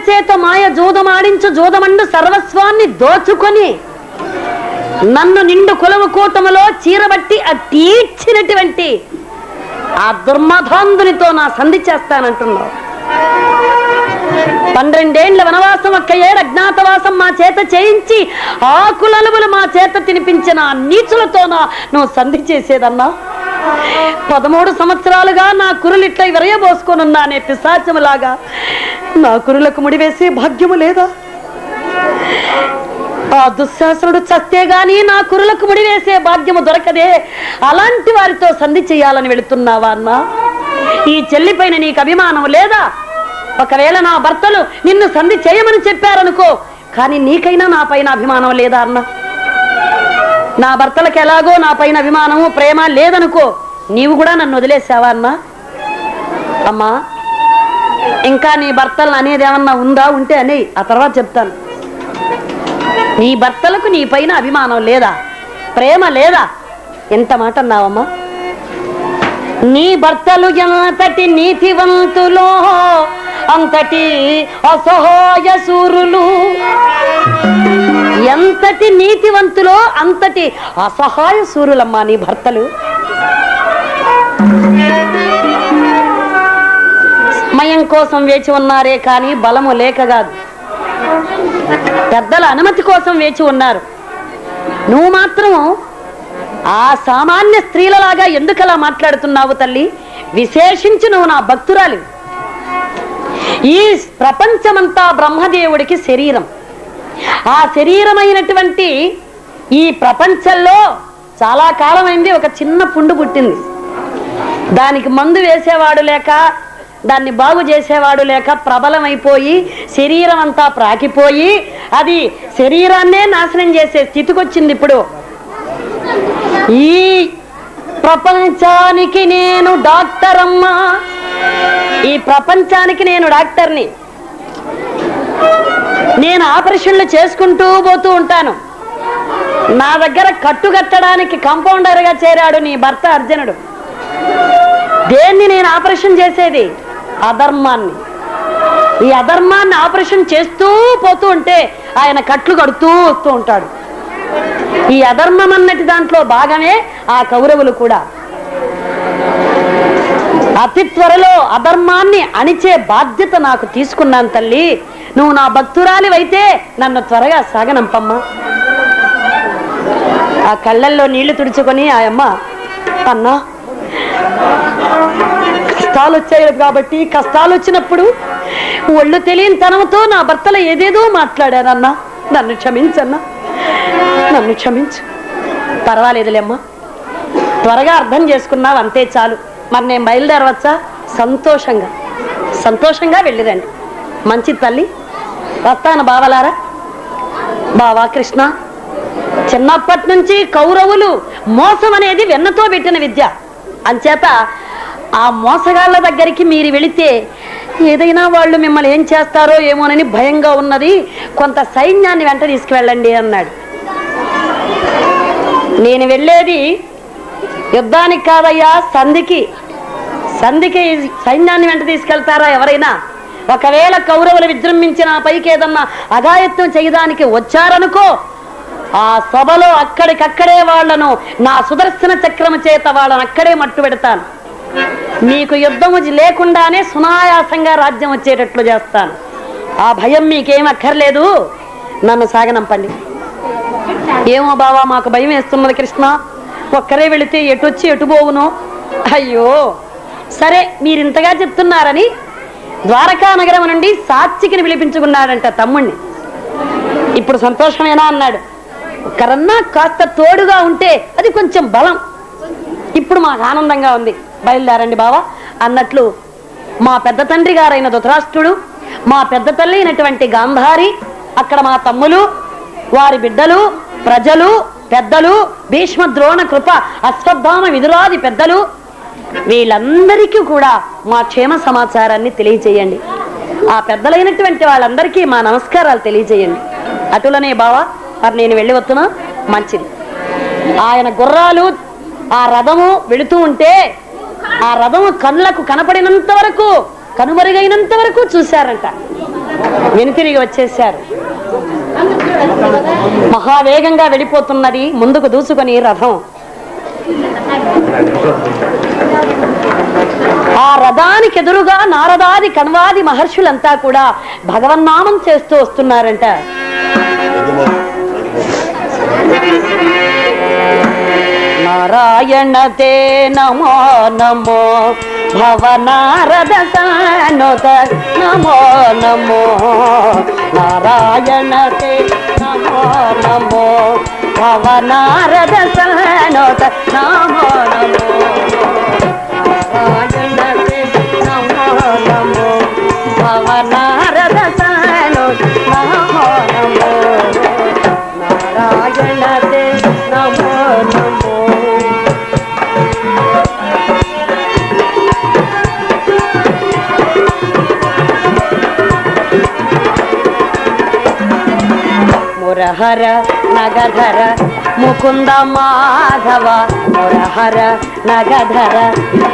చేత మాయ జూదమాడించు జూదమండు సర్వస్వాన్ని దోచుకొని నన్ను నిండు కులవు కూటములో చీరబట్టి తీర్చినటువంటి ఆ దుర్మధాంధునితో నా సంధి చేస్తానంటున్నావు. 12 ఏళ్ల వనవాసం, 1 ఏడు అజ్ఞాతవాసం మా చేత చేయించి ఆకులలువులు మా చేత తినిపించిన నీచులతోనా నువ్వు సంధి చేసేదన్నా? 13 సంవత్సరాలుగా నా కురులిట్లా విరయబోసుకొనున్నానే పిశాచములాగా. నా కురులకు ముడివేసే భాగ్యము లేదా? ఆ దుశ్శాసనుడు చస్తే గాని నా కురులకు ముడివేసే భాగ్యము దొరకదే. అలాంటి వారితో సంధి చేయాలని వెళుతున్నావా అన్నా? ఈ చెల్లిపైన నీకు అభిమానం లేదా? ఒకవేళ నా భర్తలు నిన్ను సంధి చేయమని చెప్పారనుకో, కానీ నీకైనా నా పైన అభిమానం లేదా అన్న? నా భర్తలకు ఎలాగో నా పైన అభిమానము ప్రేమ లేదనుకో, నీవు కూడా నన్ను వదిలేసావా అన్నా? అమ్మా, ఇంకా నీ భర్తలను అనేది ఏమన్నా ఉందా? ఉంటే అని ఆ తర్వాత చెప్తాను. నీ భర్తలకు నీ పైన అభిమానం లేదా? ప్రేమ లేదా? ఎంత మాట అన్నావమ్మా? నీ భర్తలు ఎంతటి నీతివంతులో అంతటి అసహాయ సూరులు. ఎంతటి నీతివంతులో అంతటి అసహాయ సూరులమ్మా నీ భర్తలు. సమయం కోసం వేచి ఉన్నారే కానీ బలము లేక కాదు. పెద్దల అనుమతి కోసం వేచి ఉన్నారు. నువ్వు మాత్రం ఆ సామాన్య స్త్రీలలాగా ఎందుకలా మాట్లాడుతున్నావు తల్లి? విశేషించి నువ్వు నా భక్తురాలి. ఈ ప్రపంచమంతా బ్రహ్మదేవుడికి శరీరం. ఆ శరీరమైనటువంటి ఈ ప్రపంచంలో చాలా కాలమైంది ఒక చిన్న పుండు పుట్టింది. దానికి మందు వేసేవాడు లేక, దాన్ని బాగు చేసేవాడు లేక ప్రబలమైపోయి శరీరం అంతా ప్రాకిపోయి అది శరీరాన్నే నాశనం చేసే స్థితికి వచ్చింది. ఇప్పుడు ఈ ప్రపంచానికి నేను డాక్టర్ అమ్మా. ఈ ప్రపంచానికి నేను డాక్టర్ని. నేను ఆపరేషన్లు చేసుకుంటూ పోతూ ఉంటాను. నా దగ్గర కట్టుకట్టడానికి కంపౌండర్గా చేరాడు నీ భర్త అర్జునుడు. దేన్ని నేను ఆపరేషన్ చేసేది? అధర్మాన్ని. ఈ అధర్మాన్ని ఆపరేషన్ చేస్తూ పోతూ ఉంటే ఆయన కట్లు కడుతూ వస్తూ ఉంటాడు. ఈ అధర్మం అన్నటి దాంట్లో భాగమే ఆ కౌరవులు కూడా. అతి త్వరలో అధర్మాన్ని అణిచే బాధ్యత నాకు తీసుకున్నాను తల్లి. నువ్వు నా భక్తురాలివైతే నన్ను త్వరగా సాగనంపమ్మా. ఆ కళ్ళల్లో నీళ్లు తుడుచుకొని ఆ అమ్మ అన్నా, కష్టాలు వచ్చాయి కాబట్టి కష్టాలు వచ్చినప్పుడు ఒళ్ళు తెలియని తనంతో నా భర్తలో ఏదేదో మాట్లాడానన్నా, నన్ను క్షమించన్నా, నన్ను క్షమించు. పర్వాలేదులేమ్మా, త్వరగా అర్థం చేసుకున్నావు అంతే చాలు. మరి నేను బయలుదేరవచ్చా? సంతోషంగా సంతోషంగా వెళ్ళిరండి. మంచి తల్లి, వస్తాను బావలారా. బావా కృష్ణ, చిన్నప్పటి నుంచి కౌరవులు మోసం అనేది వెన్నతో పెట్టిన విద్య. అంచేత ఆ మోసగాళ్ల దగ్గరికి మీరు వెళితే ఏదైనా వాళ్ళు మిమ్మల్ని ఏం చేస్తారో ఏమోనని భయంగా ఉన్నది, కొంత సైన్యాన్ని వెంట తీసుకువెళ్ళండి అన్నాడు. నేను వెళ్ళేది యుద్ధానికి కాదయ్యా, సంధికి. సంధికి సైన్యాన్ని వెంట తీసుకెళ్తారా ఎవరైనా? ఒకవేళ కౌరవులు విజృంభించిన పైకి ఏదన్నా అఘాయత్వం చేయడానికి వచ్చారనుకో, ఆ సభలో అక్కడికక్కడే వాళ్లను నా సుదర్శన చక్రము చేత వాళ్ళను అక్కడే మట్టు పెడతాను. మీకు యుద్ధము లేకుండానే సునాయాసంగా రాజ్యం వచ్చేటట్లు చేస్తాను. ఆ భయం మీకేం అక్కర్లేదు, నన్ను సాగనంపండి. ఏమో బావా, మాకు భయం వేస్తున్నది కృష్ణ. ఒక్కరే వెళితే ఎటొచ్చి ఎటు పోవును. అయ్యో సరే, మీరింతగా చెప్తున్నారని ద్వారకా నగరం నుండి సాత్వికిని పిలిపించుకున్నాడంట తమ్ముణ్ణి. ఇప్పుడు సంతోషమేనా అన్నాడు. ఒక్కరన్నా కాస్త తోడుగా ఉంటే అది కొంచెం బలం. ఇప్పుడు మాకు ఆనందంగా ఉంది, బయలుదేరండి బావా అన్నట్లు మా పెద్ద తండ్రి గారైన ధృతరాష్ట్రుడు, మా పెద్ద తల్లి అయినటువంటి గాంధారి, అక్కడ మా తమ్ములు, వారి బిడ్డలు, ప్రజలు, పెద్దలు, భీష్మ ద్రోణ కృప అశ్వత్థామ విదురాది పెద్దలు, వీళ్ళందరికీ కూడా మా క్షేమ సమాచారాన్ని తెలియజేయండి. ఆ పెద్దలైనటువంటి వాళ్ళందరికీ మా నమస్కారాలు తెలియజేయండి. అటులనే బావా, మరి నేను వెళ్ళి వస్తున్నా. మంచిది. ఆయన గుర్రాలు ఆ రథము వెళుతూ ఉంటే ఆ రథము కళ్ళకు కనపడినంత వరకు, కనుమరుగైనంత వరకు చూశారంట. వెనుతిరిగి వచ్చేశారు. మహావేగంగా వెళ్ళిపోతున్నది ముందుకు దూసుకొని రథం. ఆ రథానికి ఎదురుగా నారదాది కణ్వాది మహర్షులంతా కూడా భగవన్నామం చేస్తూ వస్తున్నారంట. నారాయణ తే నమో నమో భవనారద సానుత నమో నమో నారాయణ తే నమో నమో భవనారద సానుత నమో నమో నారాయణ తే నమో నమో భవనారద సానుత నమో నమో నారాయణ తే నమో నమో. మురహర నగధర ముకుంద మాధవ మురహర నగధర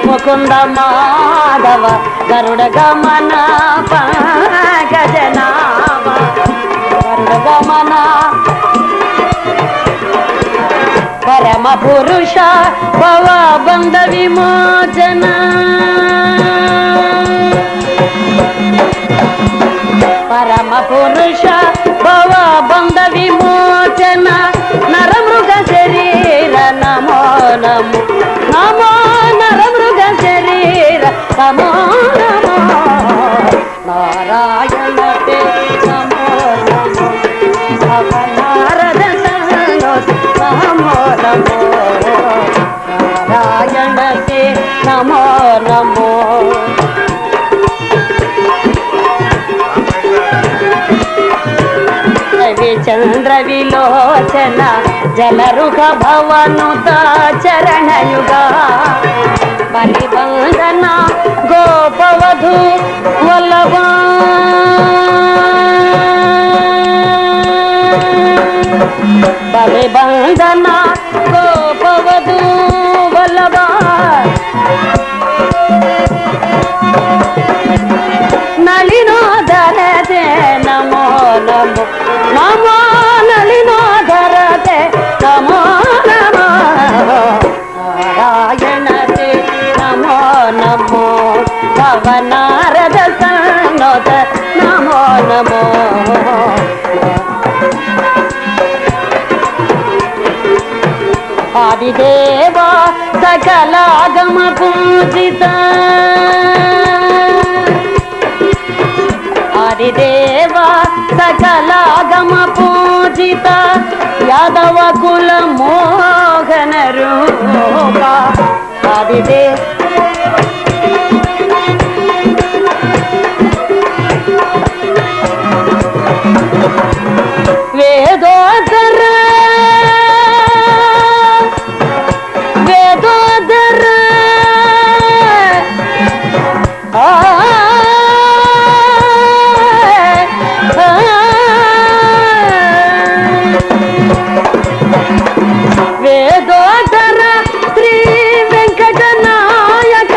ముకుంద మాధవ గరుడ గమన పంకజనాభ గరుడ గమన పరమ పురుష భవ బంధ విమోచన పరమ పురుష భవ బంధ విమోచన నరమృగ శరీర నమో నమో నమో నరమృగ శరీర నమో నమో నారాయణ తే నమో నమో భవనారద నమో నమో నారాయణ తే నమో నమో. చంద్ర విలోచన జలరుఖ భవనుత చరణయుగ బలిబంధన గోపవధు వల్లభ బలిబంధన గోపవధు వల్లభ నళినోదర తే నమో నమో నమో నళినోదర తే నమో నమో నారాయణ తే నమో నమో భవనారద సన్నోత నమో నమో ఆదిదేవ సకలాగమ పూజిత ఆదిదేవ సకలాగమ పూజిత యాదవ కుల మోహన రూప ఆదిదేవ వేదోదర వేదోదర వేదోదర శ్రీ వెంకట నాయక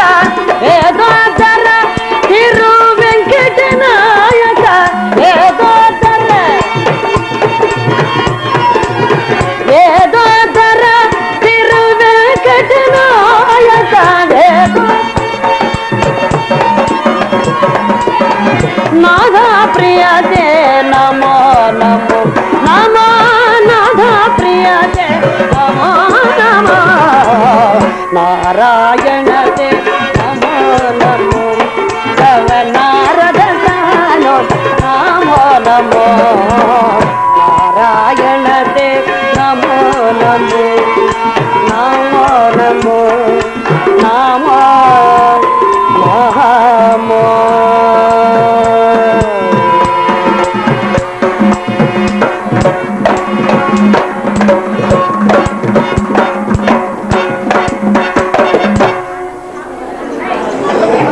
వేదోదర తిరు వెంకట నాయక వేదోదర వేదోదర తిరు వెంకట నాయక నాథ ప్రియ తే నమో నమో నమో నాథ ప్రియ తే నమో నమో నారాయణ తే నమో నమో భవనారద సానో నమో నమో నారాయణ తే నమో నమో నమో నమో నమో నమో.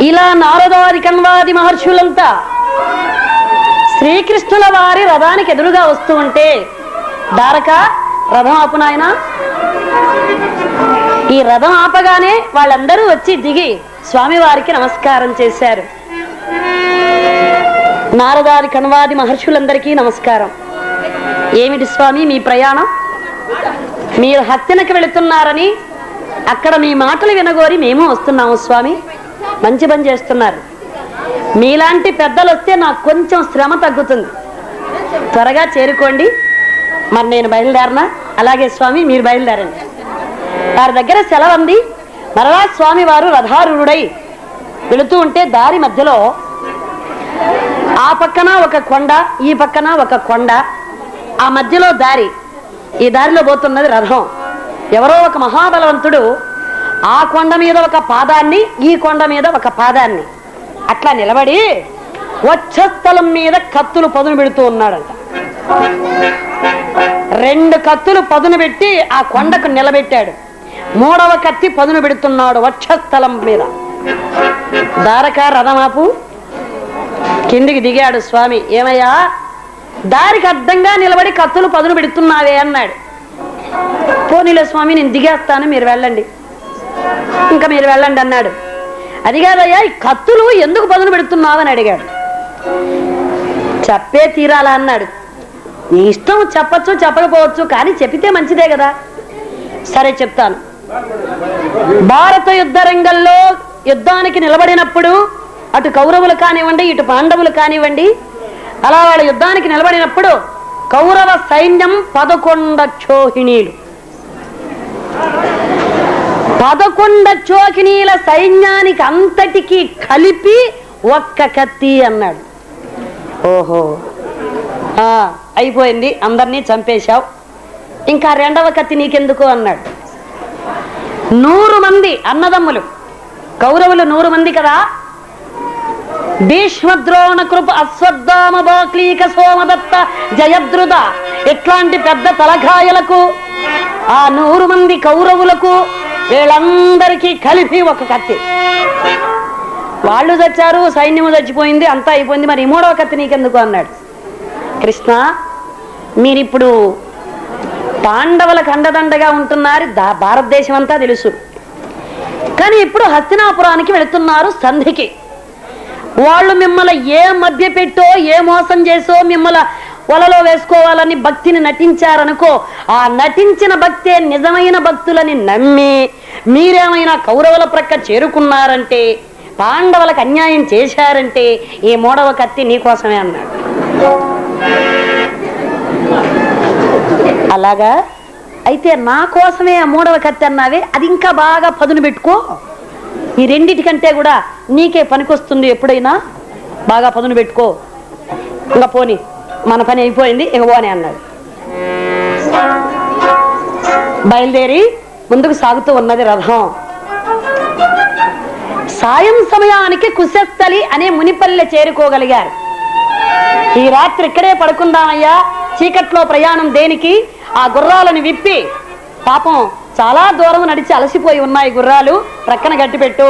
ఇలా నారదాది కణ్వాది మహర్షులంతా శ్రీకృష్ణుల వారి రథానికి ఎదురుగా వస్తూ ఉంటే దారక రథం ఆపు నాయనా. ఈ రథం ఆపగానే వాళ్ళందరూ వచ్చి దిగి స్వామివారికి నమస్కారం చేశారు. నారదాది కణవాది మహర్షులందరికీ నమస్కారం. ఏమిటి స్వామి మీ ప్రయాణం? మీరు హస్తినకి వెళుతున్నారని అక్కడ మీ మాటలు వినగోరి మేము వస్తున్నాము స్వామి. మంచి పని చేస్తున్నారు. మీలాంటి పెద్దలు వస్తే నాకు కొంచెం శ్రమ తగ్గుతుంది. త్వరగా చేరుకోండి. మరి నేను బయలుదేరనా? అలాగే స్వామి, మీరు బయలుదేరండి. వారి దగ్గర సెలవు అంది. మరలా స్వామి వారు రథారూఢుడై వెళుతూ ఉంటే దారి మధ్యలో ఆ పక్కన ఒక కొండ, ఈ పక్కన ఒక కొండ, ఆ మధ్యలో దారి. ఈ దారిలో పోతున్నది రథం. ఎవరో ఒక మహాబలవంతుడు ఆ కొండ మీద ఒక పాదాన్ని, ఈ కొండ మీద ఒక పాదాన్ని అట్లా నిలబడి వక్షస్థలం మీద కత్తులు పదును పెడుతూ ఉన్నాడంట. 2 కత్తులు పదును పెట్టి ఆ కొండకు నిలబెట్టాడు. 3వ కత్తి పదును పెడుతున్నాడు వక్షస్థలం మీద. దారక రథమాపు. కిందికి దిగాడు స్వామి. ఏమయ్యా, దారికి అడ్డంగా నిలబడి కత్తులు పదును పెడుతున్నావే అన్నాడు. పోనీలే స్వామి, నేను దిగేస్తాను, మీరు వెళ్ళండి, ఇంకా మీరు వెళ్ళండి అన్నాడు. అది కాదయ్యా, ఈ కత్తులు ఎందుకు పదును పెడుతున్నావని అడిగాడు. చెప్పే తీరాలా అన్నాడు. నీ ఇష్టం, చెప్పచ్చు చెప్పకపోవచ్చు, కానీ చెప్పితే మంచిదే కదా. సరే చెప్తాను. భారత యుద్ధ రంగంలో యుద్ధానికి నిలబడినప్పుడు అటు కౌరవులు కానివ్వండి, ఇటు పాండవులు కానివ్వండి, అలా వాళ్ళ యుద్ధానికి నిలబడినప్పుడు కౌరవ సైన్యం 11 చోహిణీలు. 11 చోహిణీల సైన్యానికి అంతటికి కలిపి ఒక్క కత్తి అన్నాడు. ఓహో, అయిపోయింది, అందరినీ చంపేశావు, ఇంకా 2వ కత్తి నీకెందుకు అన్నాడు. 100 మంది అన్నదమ్ములు, కౌరవులు 100 మంది కదా. భీష్మద్రోణ కృప అశ్వత్థామ బాక్లీక సోమదత్త జయద్రుద ఇట్లాంటి పెద్ద తలకాయలకు, ఆ 100 మంది కౌరవులకు, వీళ్ళందరికీ కలిపి ఒక కత్తి. వాళ్ళు చచ్చారు, సైన్యము చచ్చిపోయింది, అంతా అయిపోయింది, మరి 3వ కత్తి నీకెందుకు అన్నాడు. కృష్ణ, మీరిప్పుడు పాండవులకు అండదండగా ఉంటున్నారు, భారతదేశం అంతా తెలుసు. కానీ ఇప్పుడు హస్తినాపురానికి వెళుతున్నారు సంధికి. వాళ్ళు మిమ్మల్ని ఏ మధ్య పెట్టో, ఏ మోసం చేసో మిమ్మల్ని వలలో వేసుకోవాలని భక్తిని నటించారనుకో. ఆ నటించిన భక్తే నిజమైన భక్తులని నమ్మి మీరేమైనా కౌరవుల ప్రక్క చేరుకున్నారంటే, పాండవులకు అన్యాయం చేశారంటే ఈ 3వ కత్తి నీకోసమే అన్నాడు. అలాగా అయితే నా కోసమే ఆ 3వ కత్తి అన్నావే, అది ఇంకా బాగా పదును పెట్టుకో. ఈ రెండిటికంటే కూడా నీకే పనికొస్తుంది, ఎప్పుడైనా బాగా పదును పెట్టుకో. ఇంకా పోని, మన పని అయిపోయింది, ఇక పోని అన్నాడు. బయలుదేరి ముందుకు సాగుతూ ఉన్నది రథం. సాయం సమయానికి కుశస్థలి అనే మునిపల్లె చేరుకోగలిగారు. ఈ రాత్రి ఇక్కడే పడుకుందామయ్యా, చీకట్లో ప్రయాణం దేనికి? ఆ గుర్రాలను విప్పి, పాపం చాలా దూరం నడిచి అలసిపోయి ఉన్నాయి గుర్రాలు, ప్రక్కన గట్టిపెట్టు.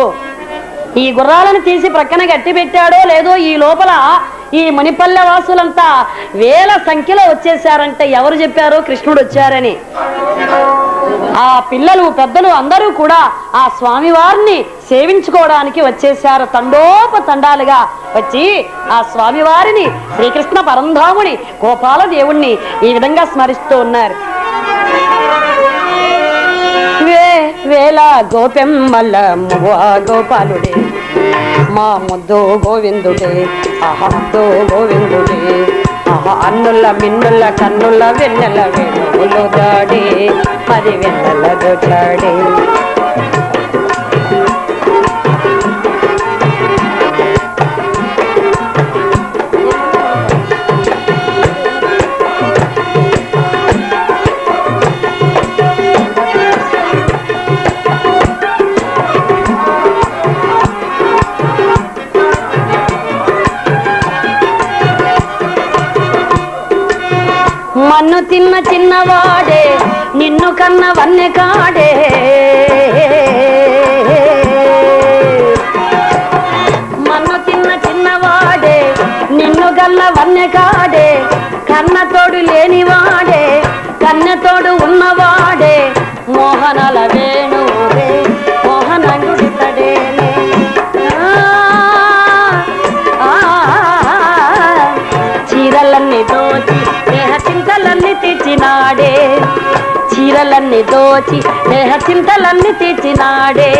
ఈ గుర్రాలను తీసి ప్రక్కన గట్టి పెట్టాడో లేదో, ఈ లోపల ఈ మునిపల్లె వాసులంతా వేల సంఖ్యలో వచ్చేసారంటే ఎవరు చెప్పారో కృష్ణుడు వచ్చారని. ఆ పిల్లలు పెద్దలు అందరూ కూడా ఆ స్వామివారిని సేవించుకోవడానికి వచ్చేసారు. తండోపతండాలుగా వచ్చి ఆ స్వామివారిని, శ్రీకృష్ణ పరంధాముని, గోపాల దేవుణ్ణి ఈ విధంగా స్మరిస్తూ ఉన్నారు. వేల గోపెమ్మల గోపాలుడే, మా ముద్దు గోవిందుడే, అహద్దు గోవిందుడే, అన్నుల మిన్నుల కన్నుల వెన్నెల వేణువులు దాడే, మరి వెన్నెల దొచ్చాడే. మన్ను తిన్న చిన్నవాడే, నిన్ను కన్న వన్నె కాడే, మన్ను తిన్న చిన్నవాడే, నిన్ను కన్న వన్నె కాడే, కన్న తోడు లేనివాడే, కన్నెతోడు ఉన్నవాడే, మోహనల వేణుడే, మోహనంగుడితడేనే. దేహ చింతలన్నీ తీర్చినాడే, చీరలన్నీ దోచి దేహ చింతలన్నీ తీర్చినాడే,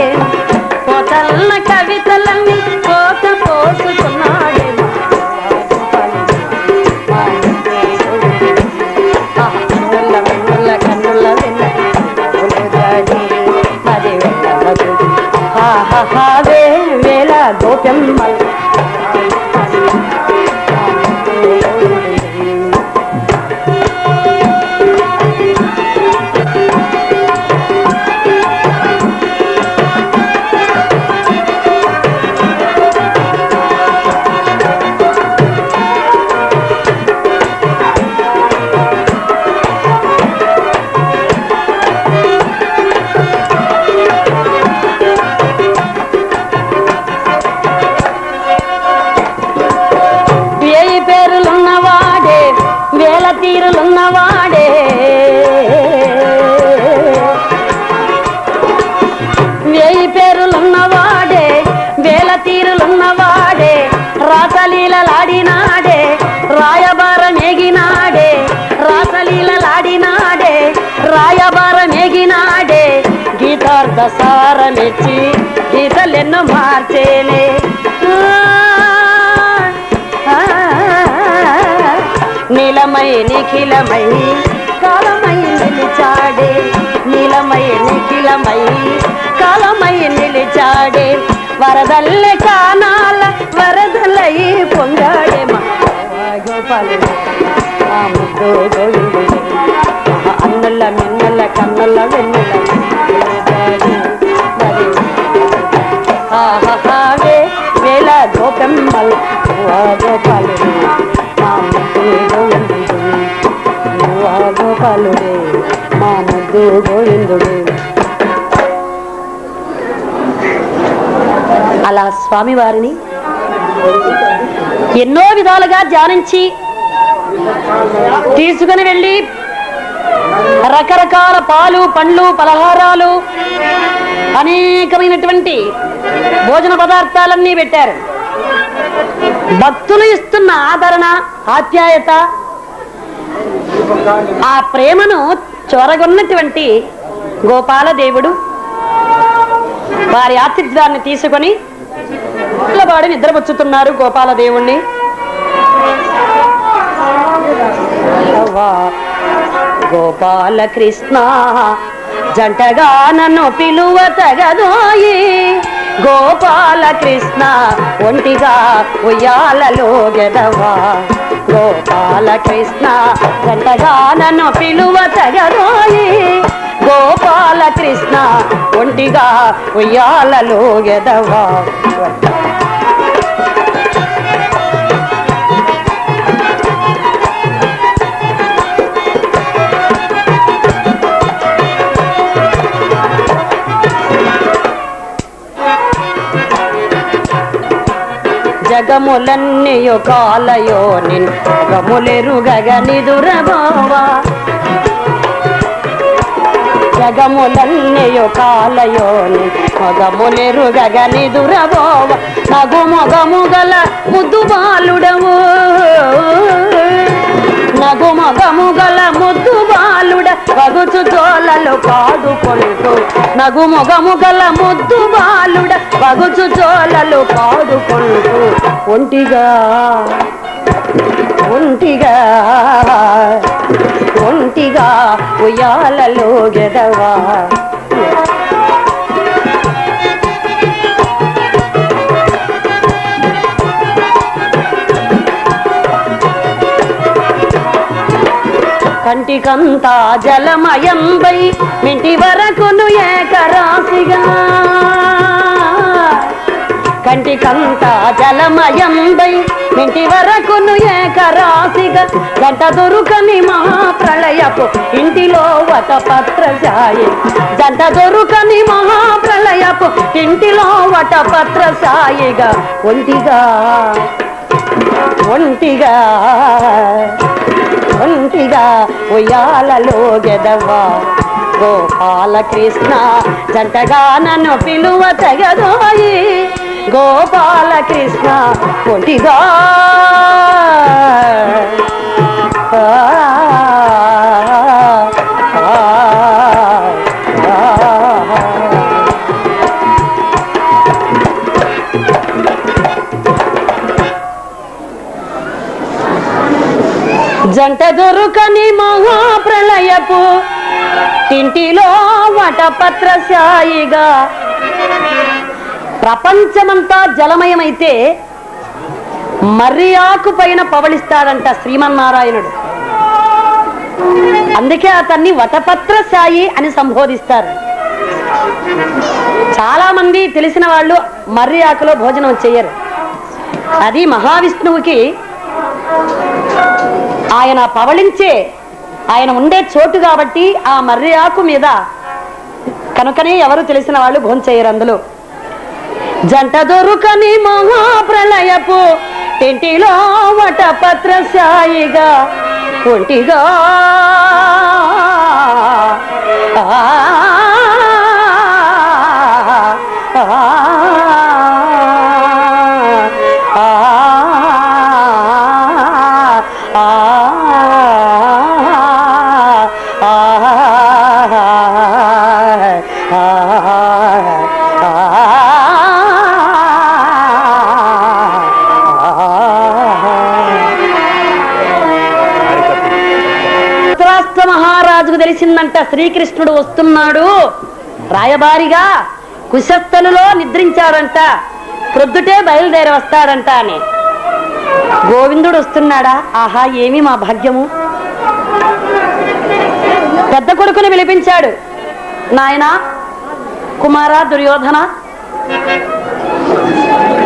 కోతల్ల కవితలన్నీ కోత పోసుకున్నాడే. కన్నుల వేల గోపెమ్మల్ తీరులున్నవాడే, వేయి పేరులున్నవాడే, వేల తీరులున్నవాడే, రాసలీలలాడినాడే, రాయబారమేగినాడే, రాసలీలలాడినాడే, రాయబారమేగినాడే, గీతార్థ సారమిచ్చి గీతలెన్నో మార్చేనే. నీలమై నిఖిలమై కాలమై నిలిచాడే, నీలమై నిఖిలమై కాలమై నిలిచాడే, వరదల్లె కానాల వరదలై పొంగాడే. మా గోపాలుడు ఆ ముద్దు గోవిందుడు, అన్నుల మిన్నుల కన్నుల వెన్నుల ఆహావే వేల గోపెమ్మల్ గోపాలుడు, మా ముద్దు గోవిందుడు, గోపాలుడే మా ముద్దు గోవిందుడు. అలా స్వామివారిని ఎన్నో విధాలుగా ధ్యానించి తీసుకుని వెళ్ళి రకరకాల పాలు పండ్లు పలహారాలు అనేకమైనటువంటి భోజన పదార్థాలన్నీ పెట్టారు. భక్తులు ఇస్తున్న ఆదరణ ఆప్యాయత ఆ ప్రేమను చొరగొన్నటువంటి గోపాలదేవుడు వారి ఆతిథ్యాన్ని తీసుకొని పిల్లవాడు నిద్రపుచ్చుతున్నారు గోపాలదేవుణ్ణి. గోపాల కృష్ణ జంటగా నన్ను పిలువ తగదోయి, గోపాల కృష్ణ ఒంటిగా ఉయ్యాలలో గెదవా, గోపాల కృష్ణ జంటగా నన్ను పిలువ తగదోయి, గోపాల కృష్ణ ఒంటిగా ఉయ్యాలలో గెదవా. జగములన్నయో కాలయో నిన్గములెరుగగ నిదురబోవా, జగములన్నయో కాలయో నిన్గములెరుగగ నిదురబోవ, నగు మొగముగల ముద్దు బాలుడవు, నగు మొగముగల ముద్దు బాలుడ వగుచు జోలలో పాడుకొంటూ, నగు మొగముగల ముద్దు బాలుడ వగుచు జోలలో పాడుకొంటూ, ఒంటిగా ఒంటిగా ఒంటిగా ఉయ్యాలలో గెదవా. కంటికంతా జలమయంబై మింటి వరకును ఏకరాశిగా, కంటికంతా జలమయంబై మింటి వరకును ఏకరాశిగా, గంట దొరుకని మహాప్రళయపు ఇంటిలో వటపత్రశాయి, జంట దొరుకని మహాప్రళయపు ఇంటిలో వటపత్రశాయిగా, ఒంటిగా ఒంటిగా ఒంటిగా ఉయ్యాలలో గెదవా, గోపాల కృష్ణ జంటగా నన్ను పిలువ తగదోయి, గోపాల కృష్ణ ఒంటిగా దొరుకని మహాప్రళయపు ఇంటిలో వటపత్రశాయిగా ప్రపంచమంతా జలమయమైతే మర్రి ఆకు పైన పవళిస్తాడంట శ్రీమన్నారాయణుడు. అందుకే అతన్ని వటపత్రశాయి అని సంబోధిస్తారు. చాలా మంది తెలిసిన వాళ్ళు మర్రి ఆకులో భోజనం చేయరు. అది మహావిష్ణువుకి ఆయన పవళించే ఆయన ఉండే చోటు కాబట్టి ఆ మర్రి ఆకు మీద కనుకనే ఎవరు తెలిసిన వాళ్ళు భోంచేయరు. అందులో జంట దొరుకని మహాప్రళయపు ఇంటిలో వటపత్రశాయిగా ఒంటిగా మహారాజుకు తెలిసిందంట శ్రీకృష్ణుడు వస్తున్నాడు రాయబారిగా, కుశస్థలులో నిద్రించాడంట, ప్రొద్దుటే బయలుదేరి వస్తాడంట అని. గోవిందుడు వస్తున్నాడా? ఆహా, ఏమి మా భాగ్యము. పెద్ద కొడుకుని పిలిపించాడు. నాయనా కుమార దుర్యోధన,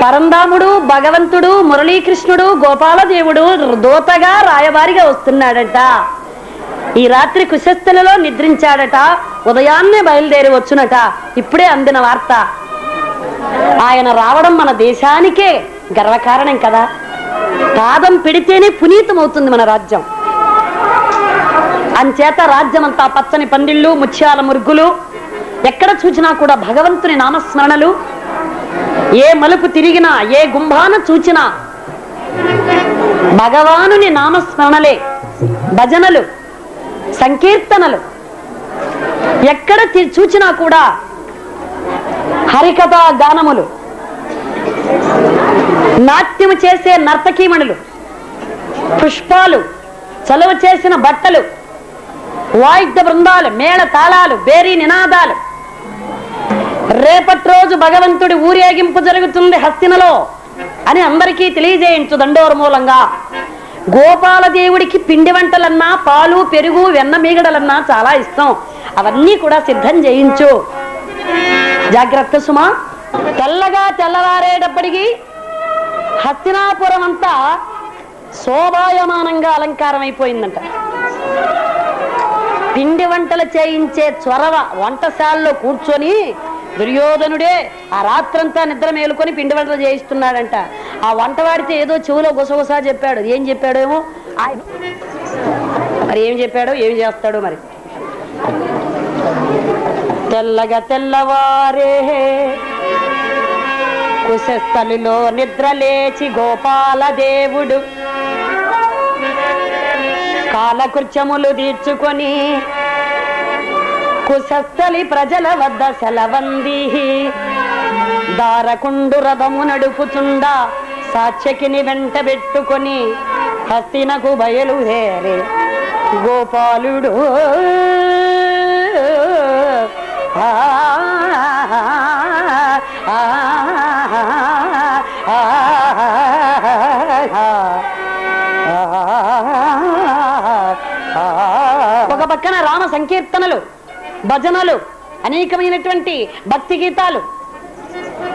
పరంధాముడు, భగవంతుడు, మురళీకృష్ణుడు, గోపాలదేవుడు దూతగా రాయబారిగా వస్తున్నాడట. ఈ రాత్రి కుశస్థలలో నిద్రించాడట, ఉదయాన్నే బయలుదేరి వచ్చునట. ఇప్పుడే అందిన వార్త. ఆయన రావడం మన దేశానికే గర్వకారణం కదా. పాదం పెడితేనే పునీతమవుతుంది మన రాజ్యం. అంచేత రాజ్యమంతా పచ్చని పందిళ్ళు, ముత్యాల మురుగులు, ఎక్కడ చూచినా కూడా భగవంతుని నామస్మరణలు. ఏ మలుపు తిరిగినా, ఏ గుంభాన చూచినా భగవానుని నామస్మరణలే, భజనలు, సంకీర్తనలు. ఎక్కడ చూచినా కూడా హరికథా గానములు, నాట్యము చేసే నర్తకీమణులు, పుష్పాలు, చలువ చేసిన బట్టలు, వాయిద్య బృందాలు, మేళ తాళాలు, బేరీ నినాదాలు. రేపటి రోజు భగవంతుడి ఊరేగింపు జరుగుతుంది హస్తినలో అని అందరికీ తెలియజేయించు దండోర మూలంగా. గోపాలదేవుడికి పిండి వంటలన్నా, పాలు, పెరుగు, వెన్న మీగడలన్నా చాలా ఇష్టం. అవన్నీ కూడా సిద్ధం చేయించు. జాగ్రత్త సుమా. తెల్లగా తెల్లవారేటప్పటికి హస్తినాపురం అంతా శోభాయమానంగా అలంకారం అయిపోయిందంట. పిండి వంటలు చేయించే చొరవ వంటశాలలో కూర్చొని దుర్యోధనుడే ఆ రాత్రంతా నిద్ర మేలుకొని పిండి వంటలు చేయిస్తున్నాడంట. ఆ వంట వాడితే ఏదో చెవులో గుసగుసా చెప్పాడు. ఏం చెప్పాడేమో ఆయన, మరి ఏం చెప్పాడో ఏం చేస్తాడో మరి. తెల్లగా తెల్లవారే కుశస్థలిలో నిద్రలేచి గోపాలదేవుడు కాలకృత్యములు తీర్చుకొని కుశస్థలి ప్రజల వద్ద సెలవంది. దారకుండు రథము నడుపుచుండా సాత్యకిని వెంట పెట్టుకొని హస్తినకు బయలుదేరే గోపాలుడు. ఒక పక్కన రామ సంకీర్తనలు, భజనలు, అనేకమైనటువంటి భక్తి గీతాలు,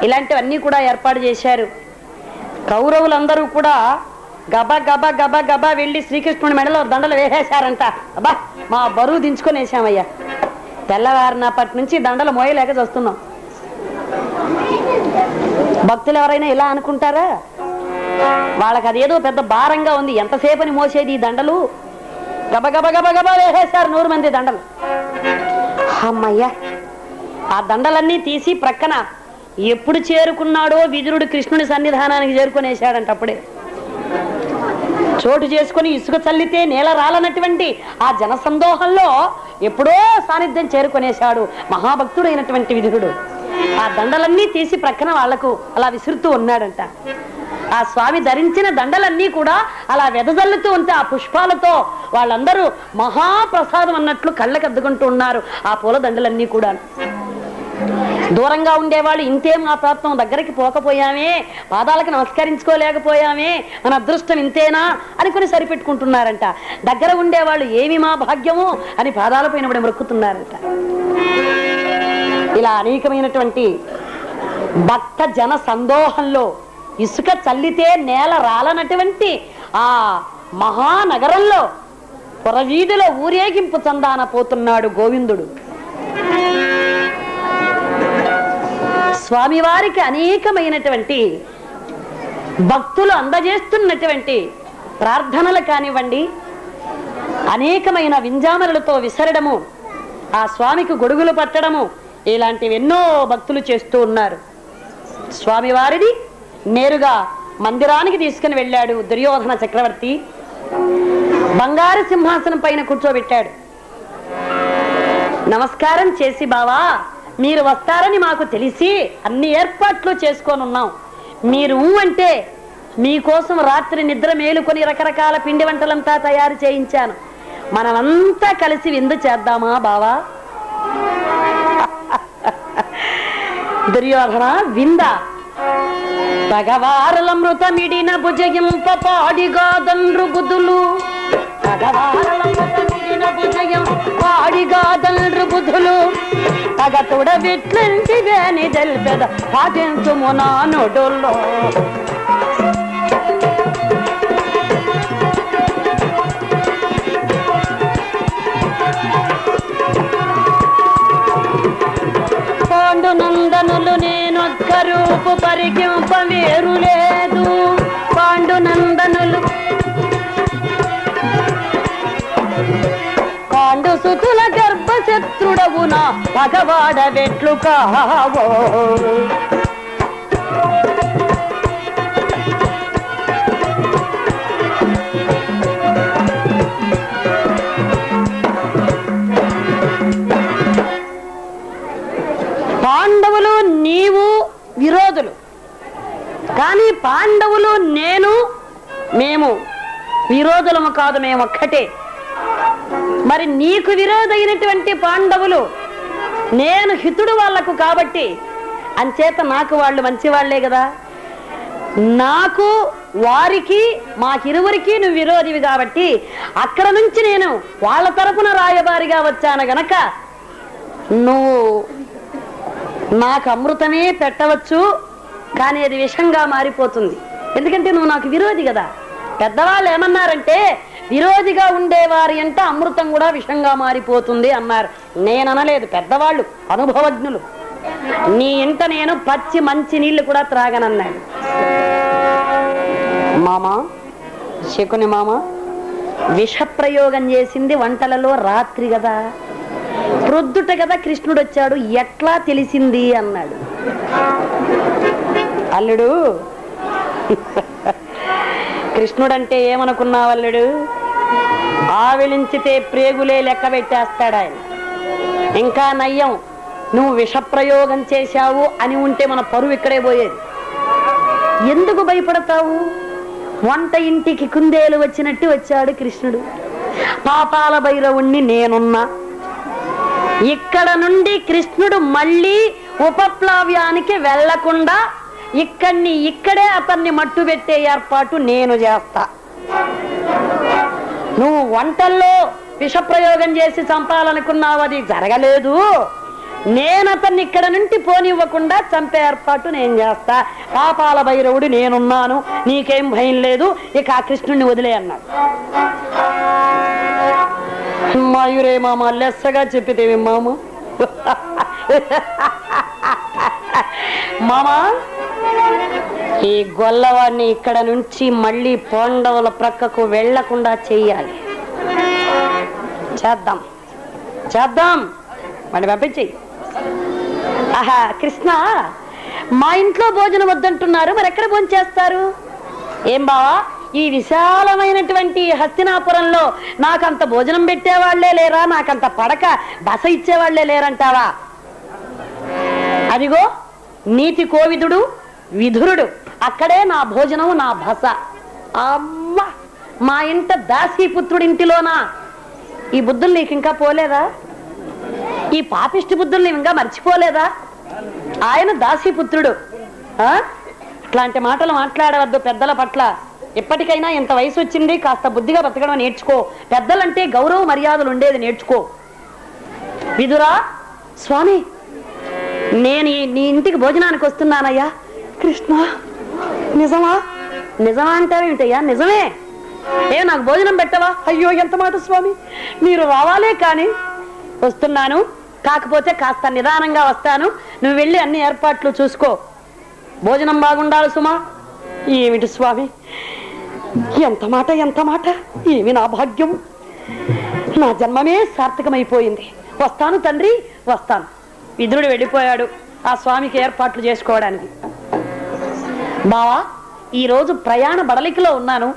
ఇలాంటివన్నీ కూడా ఏర్పాటు చేశారు. కౌరవులందరూ కూడా గబ గబ గబ గబ వెళ్ళి శ్రీకృష్ణుడి మెడలో దండలు వేసేశారంట. అబ్బా, మా బరువు దించుకొని వేసామయ్యా. తెల్లవారినప్పటి నుంచి దండలు మోయలేక చూస్తున్నాం. భక్తులు ఎవరైనా ఇలా అనుకుంటారా? వాళ్ళకి అదేదో పెద్ద భారంగా ఉంది. ఎంతసేపని మోసేది ఈ దండలు? గబ గబ గబ గబ వేసేశారు 100 మంది దండలు. అమ్మయ్యా, ఆ దండలన్నీ తీసి ప్రక్కన ఎప్పుడు చేరుకున్నాడో విదురుడు కృష్ణుని సన్నిధానానికి చేరుకునేశాడంట. అప్పుడే చోటు చేసుకుని ఇసుక చల్లితే నేల రాలనటువంటి ఆ జనసందోహంలో ఎప్పుడో సాన్నిధ్యం చేరుకునేశాడు మహాభక్తుడైనటువంటి విదురుడు. ఆ దండలన్నీ తీసి ప్రక్కన వాళ్లకు అలా విసురుతూ ఉన్నాడంట. ఆ స్వామి ధరించిన దండలన్నీ కూడా అలా వెదజల్లుతూ ఉంటే ఆ పుష్పాలతో వాళ్ళందరూ మహాప్రసాదం అన్నట్లు కళ్ళకు అద్దుకుంటూ ఉన్నారు ఆ పూల దండలన్నీ కూడా. దూరంగా ఉండేవాళ్ళు ఇంతే మా ప్రాప్తం, దగ్గరికి పోకపోయామే, పాదాలకు నమస్కరించుకోలేకపోయామే, మన అదృష్టం ఇంతేనా అనుకుని సరిపెట్టుకుంటున్నారంట. దగ్గర ఉండేవాళ్ళు ఏమి మా భాగ్యము అని పాదాల పైన పడి మొక్కుతున్నారంట. ఇలా అనేకమైనటువంటి భక్త జన సందోహంలో ఇసుక చల్లితే నేల రాలనటువంటి ఆ మహానగరంలో పురవీధిలో ఊరేగింపు చందాన పోతున్నాడు గోవిందుడు. స్వామివారికి అనేకమైనటువంటి భక్తులు అందజేస్తున్నటువంటి ప్రార్థనలు కానివ్వండి, అనేకమైన వింజామరులతో విసరడము, ఆ స్వామికి గొడుగులు పట్టడము, ఇలాంటివి ఎన్నో భక్తులు చేస్తూ ఉన్నారు. స్వామివారిని నేరుగా మందిరానికి తీసుకుని వెళ్ళాడు దుర్యోధన చక్రవర్తి. బంగారు సింహాసనం పైన కూర్చోబెట్టాడు. నమస్కారం చేసి, బావా మీరు వస్తారని మాకు తెలిసి అన్ని ఏర్పాట్లు చేసుకోనున్నాం. మీరు అంటే మీకోసం రాత్రి నిద్ర మేలుకొని రకరకాల పిండి వంటలంతా తయారు చేయించాను. మనమంతా కలిసి విందు చేద్దామా బావా? దుర్యోధన వింద భగవారలమృతమిడిన భుజయింప పాడిగాదండ్రు బుధులు, భగవారలమృతమిడిన భుజయం పాడిగాదండ్రు బుధులు, తగతుడ విట్లంటి వేని తెల్పెద పాటించుము నానుడులో. పాండునందనులు నేనొక్క రూపు పరికింప వేరు లేదు, పాండునందనులు పాండు సుతుల గర్భశత్రుడవున పగవాడవెట్లు కావో. పాండవులు నీవు విరోధులు, కానీ పాండవులు నేను మేము విరోధులము కాదు, మేము ఒక్కటే. మరి నీకు విరోధైనటువంటి పాండవులు నేను హితుడు వాళ్లకు కాబట్టి అంచేత నాకు వాళ్ళు మంచి వాళ్లే కదా. నాకు వారికి మాకిరువురికి నువ్వు విరోధివి కాబట్టి అక్కడ నుంచి నేను వాళ్ళ తరపున రాయబారిగా వచ్చాను గనక నువ్వు నాకు అమృతమే పెట్టవచ్చు, కానీ అది విషంగా మారిపోతుంది. ఎందుకంటే నువ్వు నాకు విరోధి కదా. పెద్దవాళ్ళు ఏమన్నారంటే విరోధిగా ఉండేవారి అంటే అమృతం కూడా విషంగా మారిపోతుంది అన్నారు. నేననలేదు, పెద్దవాళ్ళు అనుభవజ్ఞులు. నీ ఇంట నేను పచ్చి మంచి నీళ్లు కూడా త్రాగనన్నాడు. మామ శకుని మామ విష ప్రయోగం చేసింది వంటలలో రాత్రి కదా, ప్రొద్దుట కదా కృష్ణుడు వచ్చాడు, ఎట్లా తెలిసింది అన్నాడు. అల్లుడు కృష్ణుడంటే ఏమనుకున్నావు అల్లుడు? ఆవిలించితే ప్రేగులే లెక్క పెట్టేస్తాడు ఆయన. ఇంకా నయ్యం నువ్వు విషప్రయోగం చేశావు అని ఉంటే మన పరువు ఇక్కడే పోయేది. ఎందుకు భయపడతావు? వంట ఇంటికి కుందేలు వచ్చినట్టు వచ్చాడు కృష్ణుడు. పాపాల భైరవుణ్ణి నేనున్నా. ఇక్కడ నుండి కృష్ణుడు మళ్ళీ ఉపప్లావ్యానికి వెళ్లకుండా ఇక్కడే అతన్ని మట్టు పెట్టే ఏర్పాటు నేను చేస్తా. నువ్వు వంటల్లో విషప్రయోగం చేసి చంపాలనుకున్నావు, అది జరగలేదు. నేను అతన్ని ఇక్కడ నుండి పోనివ్వకుండా చంపే ఏర్పాటు నేను చేస్తా. పాపాల భైరవుడు నేనున్నాను, నీకేం భయం లేదు, ఇక ఆ కృష్ణుడిని వదిలే అన్నాడు. మాయురే మామ లెస్సగా చెప్పితేవి మామ. మామా ఈ గొల్లవాడిని ఇక్కడ నుంచి మళ్ళీ పాండవుల ప్రక్కకు వెళ్లకుండా చెయ్యాలి. చేద్దాం చేద్దాం మళ్ళీ పంపించి. ఆహా కృష్ణ, మా ఇంట్లో భోజనం వద్దంటున్నారు, మరి ఎక్కడ భోజనం చేస్తారు? ఏం బావా, ఈ విశాలమైనటువంటి హస్తినాపురంలో నాకంత భోజనం పెట్టేవాళ్లే లేరా, నాకంత పడక బస ఇచ్చేవాళ్లే లేరంటావా? అదిగో నీతి కోవిదుడు విధురుడు అక్కడే నా భోజనం, నా బస. అమ్మ, మా ఇంట దాసీపుత్రుడింటిలోనా? ఈ బుద్ధులు నీకు ఇంకా పోలేదా? ఈ పాపిష్టి బుద్ధులు నీవు ఇంకా మర్చిపోలేదా? ఆయన దాసీపుత్రుడు. ఇట్లాంటి మాటలు మాట్లాడవద్దు పెద్దల పట్ల. ఎప్పటికైనా ఇంత వయసు వచ్చింది, కాస్త బుద్ధిగా బతకడం నేర్చుకో. పెద్దలంటే గౌరవ మర్యాదలు ఉండేది నేర్చుకో. విదురా, స్వామి నేను నీ ఇంటికి భోజనానికి వస్తున్నానయ్యా. కృష్ణ, నిజమా? నిజమా అంటావేమిటయ్యా? నిజమే. నాకు భోజనం పెట్టవా? అయ్యో, ఎంత మాట స్వామి, మీరు రావాలే కానీ. వస్తున్నాను, కాకపోతే కాస్త నిదానంగా వస్తాను. నువ్వు వెళ్ళి అన్ని ఏర్పాట్లు చూసుకో. భోజనం బాగుండాలి సుమా. ఏమిటి స్వామి, ఎంత మాట, ఎంత మాట. ఏమి నా భాగ్యం, నా జన్మమే సార్థకమైపోయింది. వస్తాను తండ్రి, వస్తాను. విదురుడు వెళ్ళిపోయాడు ఆ స్వామికి ఏర్పాట్లు చేసుకోవడానికి. బావా, ఈరోజు ప్రయాణ బడలికలో ఉన్నాను.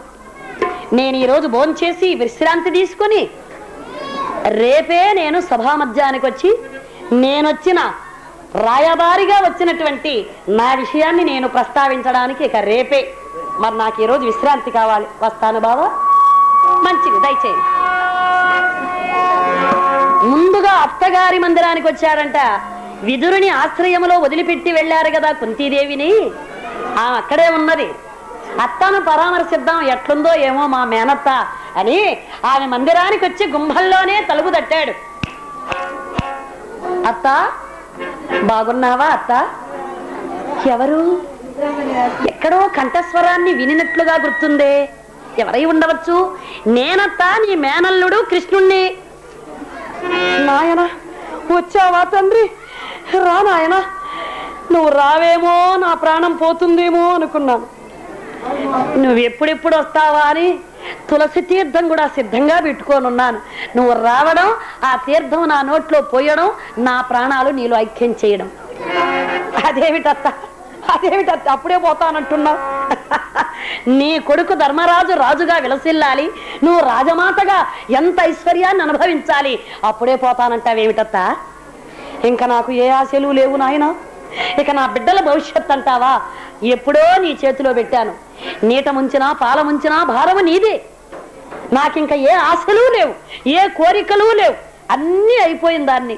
నేను ఈరోజు భోంచేసి విశ్రాంతి తీసుకుని రేపే నేను సభామధ్యానికి వచ్చి నేనొచ్చిన రాయబారిగా వచ్చినటువంటి నా విషయాన్ని నేను ప్రస్తావించడానికి ఇక రేపే. మరి నాకు ఈరోజు విశ్రాంతి కావాలి. వస్తాను బావా. మంచిది, దయచేయండి. ముందుగా అత్తగారి మందిరానికి వచ్చారంట. విదురుని ఆశ్రయములో వదిలిపెట్టి వెళ్ళారు కదా కుంతీదేవిని. అక్కడే ఉన్నది. అత్తను పరామర్శిద్దాం, ఎట్లుందో ఏమో మా మేనత్త అని ఆమె మందిరానికి వచ్చి గుంభంలోనే తలుపు తట్టాడు. అత్త, బాగున్నావా అత్త? ఎవరు? ఎక్కడో కంఠస్వరాన్ని వినినట్లుగా గుర్తుందే. ఎవరై ఉండవచ్చు? నేనత్త, నీ మేనల్లుడు కృష్ణుణ్ణి. నాయన, వచ్చావా తండ్రి? రా నాయన. నువ్వు రావేమో, నా ప్రాణం పోతుందేమో అనుకున్నాను. నువ్వు ఎప్పుడెప్పుడు వస్తావా అని తులసి తీర్థం కూడా సిద్ధంగా పెట్టుకోనున్నాను. నువ్వు రావడం, ఆ తీర్థం నా నోట్లో పోయడం, నా ప్రాణాలు నీలో ఐక్యం చేయడం. అదేమిటత్త, అదేమిటత్త అప్పుడే పోతానంటున్నావు? నీ కొడుకు ధర్మరాజు రాజుగా విలసిల్లాలి, నువ్వు రాజమాతగా ఎంత ఐశ్వర్యాన్ని అనుభవించాలి, అప్పుడే పోతానంటావేమిటత్త? ఇంకా నాకు ఏ ఆశలు లేవు నాయన. ఇక నా బిడ్డల భవిష్యత్ అంటావా? ఎప్పుడో నీ చేతిలో పెట్టాను. నీట ముంచినా పాల ముంచినా భారము నీదే. నాకింక ఏ ఆశలు లేవు, ఏ కోరికలు లేవు. అన్నీ అయిపోయిన దాన్ని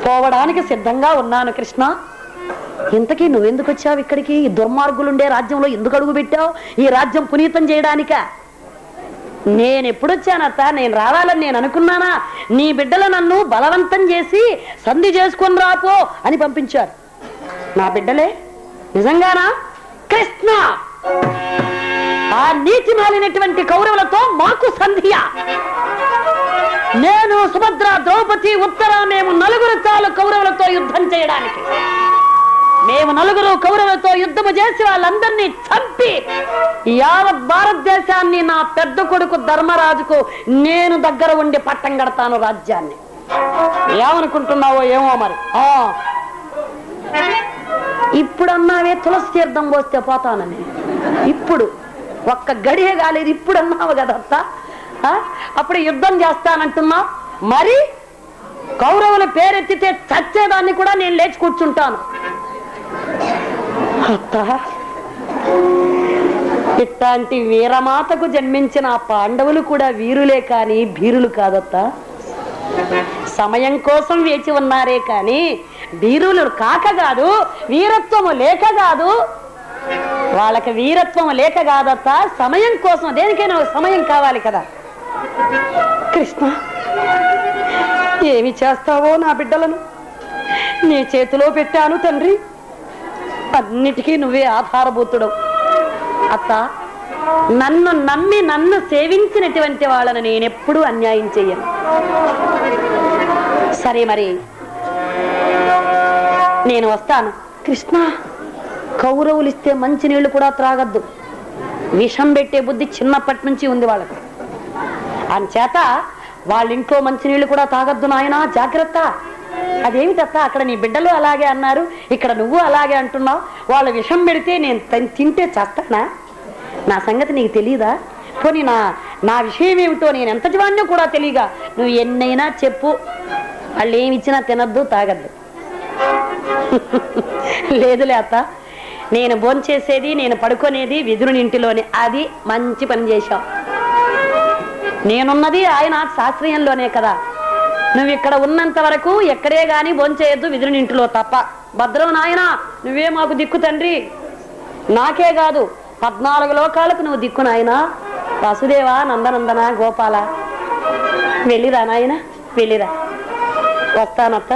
పోవడానికి సిద్ధంగా ఉన్నాను. కృష్ణ, ఇంతకీ నువ్వెందుకు వచ్చావు ఇక్కడికి? ఈ దుర్మార్గులుండే రాజ్యంలో ఎందుకు అడుగు పెట్టావు? ఈ రాజ్యం పునీతం చేయడానిక? నేను ఎప్పుడొచ్చానత్త? నేను రావాలని నేను అనుకున్నానా? నీ బిడ్డలు నన్ను బలవంతం చేసి సంధి చేసుకొని రాపో అని పంపించారు. నా బిడ్డలే? నిజంగానా? కృష్ణ, ఆ నీతి మాలినటువంటి కౌరవులతో మాకు సంధియా? నేను, సుభద్ర, ద్రౌపది, ఉత్తర మేము నలుగురు చాలు కౌరవులతో యుద్ధం చేయడానికి. మేము నలుగురు కౌరవులతో యుద్ధము చేసి వాళ్ళందరినీ చంపి యావత్ భారతదేశాన్ని నా పెద్ద కొడుకు ధర్మరాజుకు నేను దగ్గర ఉండి పట్టం కడతాను రాజ్యాన్ని. ఏమనుకుంటున్నావో ఏమో మరి. ఇప్పుడు అన్నావే తులసి తీర్థం పోస్తే పోతానని. ఇప్పుడు ఒక్క గడియ కాలేదు, ఇప్పుడు అన్నావు కదత్త. అప్పుడు యుద్ధం చేస్తానంటున్నా. మరి కౌరవుల పేరెత్తితే చచ్చేదాన్ని కూడా నేను లేచి కూర్చుంటాను. అత్త, ఇట్లాంటి వీరమాతకు జన్మించిన ఆ పాండవులు కూడా వీరులే కాని భీరులు కాదత్త. సమయం కోసం వేచి ఉన్నారే కాని వీరులు కాక కాదు, వీరత్వము లేక కాదు. వాళ్ళకి వీరత్వము లేక కాదత్త, సమయం కోసం. దేనికైనా సమయం కావాలి కదా. కృష్ణ, ఏమి చేస్తావో నా బిడ్డలను నీ చేతిలో పెట్టాను తండ్రి. అన్నిటికీ నువ్వే ఆధారభూతుడు. అత్త, నన్ను నమ్మి నన్ను సేవించినటువంటి వాళ్ళను నేనెప్పుడూ అన్యాయం చెయ్యను. సరే, మరి నేను వస్తాను. కృష్ణ, కౌరవులు ఇస్తే మంచి నీళ్లు కూడా త్రాగద్దు. విషం పెట్టే బుద్ధి చిన్నప్పటి నుంచి ఉంది వాళ్ళకు. అందుచేత వాళ్ళ ఇంట్లో మంచినీళ్ళు కూడా తాగద్దు నాయనా, జాగ్రత్త. అదేమిటత్త, అక్కడ నీ బిడ్డలు అలాగే అన్నారు, ఇక్కడ నువ్వు అలాగే అంటున్నావు. వాళ్ళ విషం పెడితే నేను తింటే చేస్తానా? నా సంగతి నీకు తెలియదా? పోనీ నా విషయం ఏమిటో నేను ఎంత జీవాన్యో కూడా తెలియగా నువ్వు ఎన్నైనా చెప్పు. వాళ్ళు ఏమిచ్చినా తినద్దు, తాగద్దు. లేదులే అత్త, నేను భోంచేసేది, నేను పడుకునేది విదురుని ఇంటిలోనే. అది మంచి పని చేశావు. నేనున్నది ఆయన శాస్త్రీయంలోనే కదా. నువ్వు ఇక్కడ ఉన్నంత వరకు ఎక్కడే గాని భోంచేయద్దు, విదురుని ఇంటిలో తప్ప. భద్రం నాయన, నువ్వే మాకు దిక్కు తండ్రి. నాకే కాదు 14 లోకాలకు నువ్వు దిక్కు నాయన. వాసుదేవ, నందనందన, గోపాల, వెళ్ళిరా నాయన, వెళ్ళిరా. వస్తానత్త.